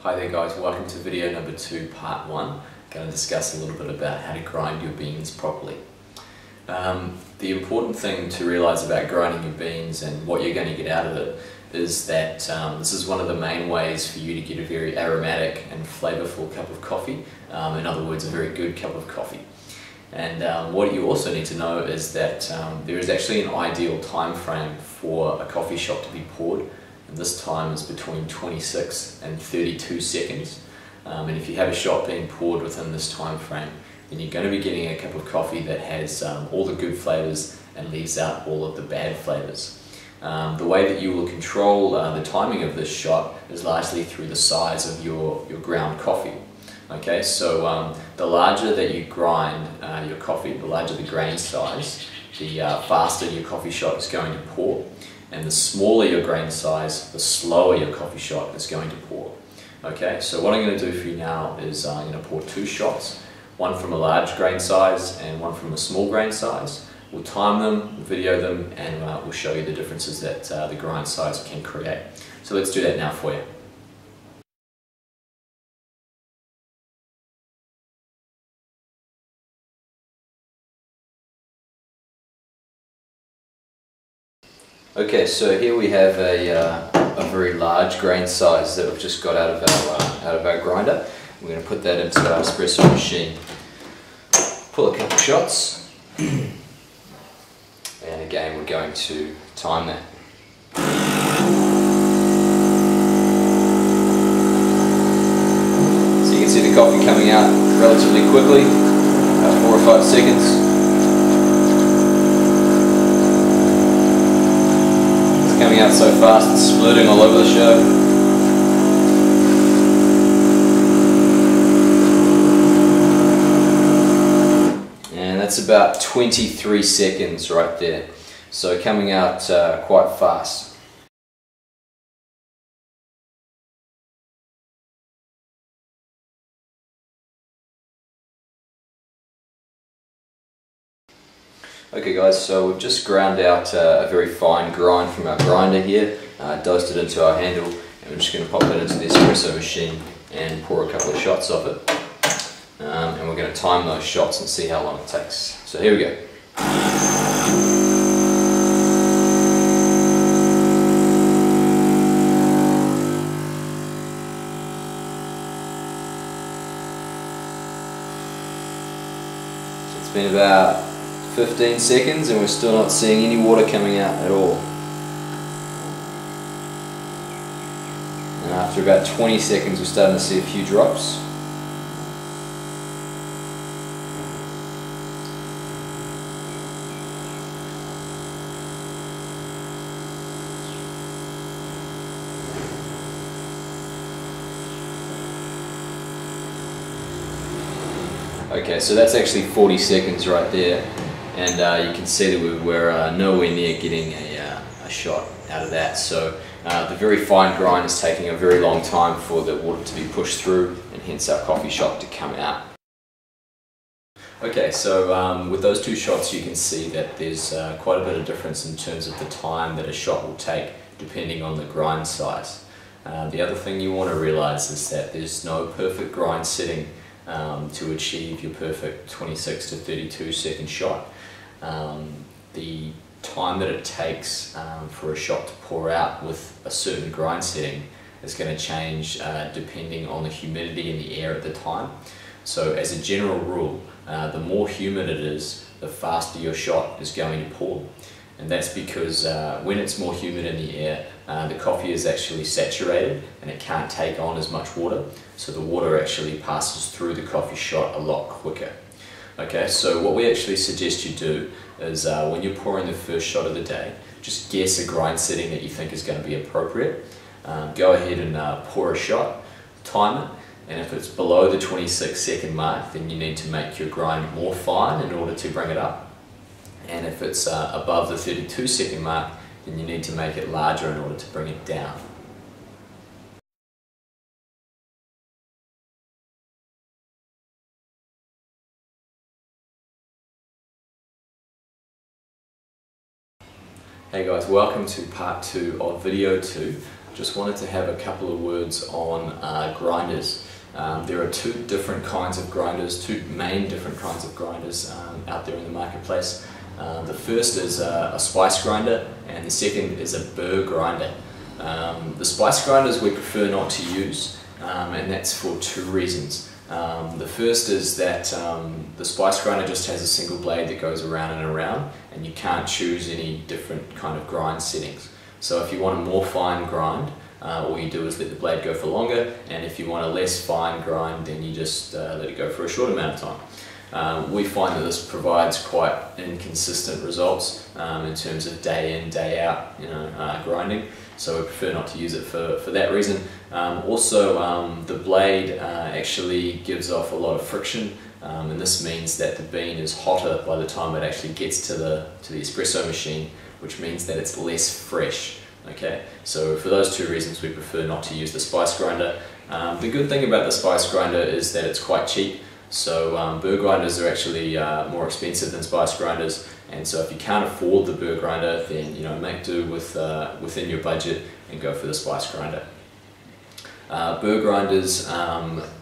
Hi there guys, welcome to video number 2, part 1. I'm going to discuss a little bit about how to grind your beans properly. The important thing to realise about grinding your beans and what you're going to get out of it is that this is one of the main ways for you to get a very aromatic and flavourful cup of coffee. In other words, a very good cup of coffee. And what you also need to know is that there is actually an ideal time frame for a coffee shot to be poured, and this time is between 26 and 32 seconds. And if you have a shot being poured within this time frame, then you're going to be getting a cup of coffee that has all the good flavours and leaves out all of the bad flavours. The way that you will control the timing of this shot is largely through the size of your ground coffee. Okay, so the larger that you grind your coffee, the larger the grain size, the faster your coffee shot is going to pour. And the smaller your grain size, the slower your coffee shot is going to pour. Okay, so what I'm going to do for you now is I'm going to pour 2 shots, one from a large grain size and one from a small grain size. We'll time them, video them, and we'll show you the differences that the grind size can create. So let's do that now for you. Okay, so here we have a very large grain size that we've just got out of our grinder. We're going to put that into our espresso machine. Pull a couple shots, and again we're going to time that. So you can see the coffee coming out relatively quickly, about 4 or 5 seconds. Coming out so fast, it's splurting all over the show. And that's about 23 seconds right there. So coming out quite fast. Okay guys, so we've just ground out a very fine grind from our grinder here, dosed it into our handle, and we're just going to pop that into the espresso machine and pour a couple of shots of it. And we're going to time those shots and see how long it takes. So here we go. So it's been about 15 seconds and we're still not seeing any water coming out at all. And after about 20 seconds we're starting to see a few drops. Okay, so that's actually 40 seconds right there. And you can see that we're nowhere near getting a shot out of that. So the very fine grind is taking a very long time for the water to be pushed through, and hence our coffee shot to come out. Okay, so with those 2 shots you can see that there's quite a bit of difference in terms of the time that a shot will take depending on the grind size. The other thing you want to realize is that there's no perfect grind setting to achieve your perfect 26 to 32 second shot. The time that it takes for a shot to pour out with a certain grind setting is going to change depending on the humidity in the air at the time. So as a general rule, the more humid it is, the faster your shot is going to pour. And that's because when it's more humid in the air, the coffee is actually saturated and it can't take on as much water, so the water actually passes through the coffee shot a lot quicker. Okay, so what we actually suggest you do is when you're pouring the first shot of the day, just guess a grind setting that you think is going to be appropriate. Go ahead and pour a shot, time it, and if it's below the 26 second mark, then you need to make your grind more fine in order to bring it up. And if it's above the 32 second mark, then you need to make it larger in order to bring it down. Hey guys, welcome to part 2 of video 2. just wanted to have a couple of words on grinders. There are two different kinds of grinders, two main different kinds of grinders out there in the marketplace. The first is a spice grinder, and the second is a burr grinder. The spice grinders we prefer not to use, and that's for two reasons. The first is that the spice grinder just has a single blade that goes around and around, and you can't choose any different kind of grind settings. So if you want a more fine grind, all you do is let the blade go for longer, and if you want a less fine grind, then you just let it go for a short amount of time. We find that this provides quite inconsistent results in terms of day in, day out, grinding. So we prefer not to use it for that reason. Also, the blade actually gives off a lot of friction, and this means that the bean is hotter by the time it actually gets to the espresso machine, which means that it's less fresh. Okay, so for those two reasons we prefer not to use the spice grinder. The good thing about the spice grinder is that it's quite cheap. So burr grinders are actually more expensive than spice grinders, and so if you can't afford the burr grinder, then make do with within your budget and go for the spice grinder. Burr grinders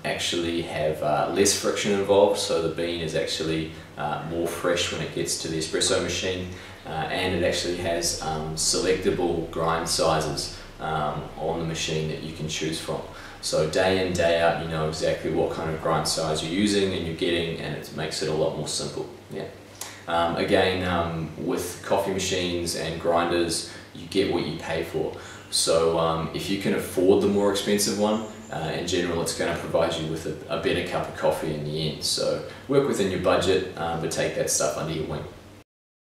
actually have less friction involved, so the bean is actually more fresh when it gets to the espresso machine, and it actually has selectable grind sizes on the machine that you can choose from. So day in, day out, you know exactly what kind of grind size you're using and you're getting, and it makes it a lot more simple. Yeah. Again, with coffee machines and grinders, you get what you pay for. So if you can afford the more expensive one, in general it's going to provide you with a better cup of coffee in the end. So work within your budget, but take that stuff under your wing.